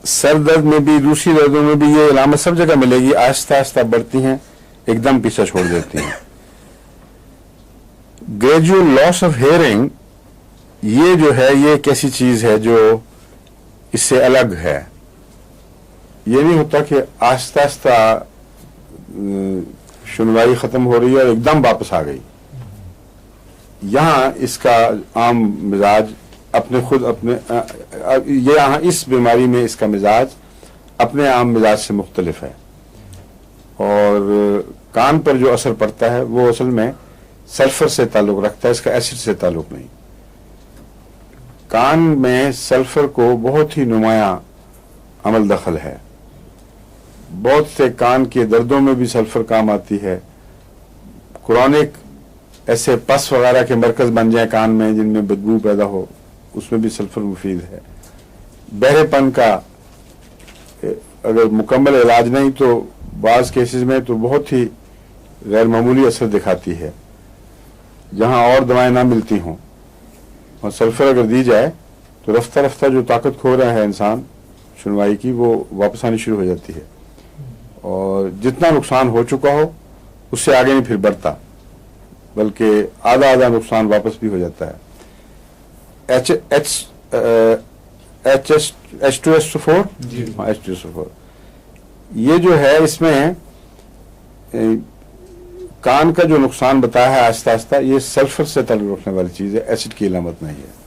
Sir दर्द में भी, दूसरी दर्दों में भी ये अलामत सब जगह मिलेगी, आहिस्ता आहिस्ता बढ़ती हैं, एकदम पीछा छोड़ देती हैं। ग्रेजुअल लॉस ऑफ हेयरिंग, ये जो है ये एक ऐसी चीज है जो इससे अलग है। ये नहीं होता कि आहिस्ता आहिस्ता सुनवाई खत्म हो रही है और एकदम वापस आ गई। यहाँ इसका आम मिजाज अपने खुद अपने ये यहाँ इस बीमारी में इसका मिजाज अपने आम मिजाज से मुख्तलिफ है। और कान पर जो असर पड़ता है वो असल में सल्फर से ताल्लुक रखता है, इसका एसिड से ताल्लुक नहीं। कान में सल्फर को बहुत ही नुमाया अमल दखल है। बहुत से कान के दर्दों में भी सल्फर काम आती है। क्रोनिक ऐसे पस वगैरह के मरकज बन जाए कान में जिनमें बदबू पैदा हो, उसमें भी सल्फर मुफीद है। बहरेपन का अगर मुकम्मल इलाज नहीं तो बाज़ केसेस में तो बहुत ही गैर मामूली असर दिखाती है, जहां और दवाएं ना मिलती हों। और सल्फर अगर दी जाए तो रफ्ता रफ्ता जो ताकत खो रहा है इंसान सुनवाई की, वो वापस आनी शुरू हो जाती है। और जितना नुकसान हो चुका हो उससे आगे नहीं फिर बढ़ता, बल्कि आधा आधा नुकसान वापस भी हो जाता है। H2SO4 H2SO4 ये जो है इसमें कान का जो नुकसान बताया है आहिस्ता आहिस्ता, ये सल्फर से ताल्लुक रखने वाली चीज है, एसिड की अलामत नहीं है।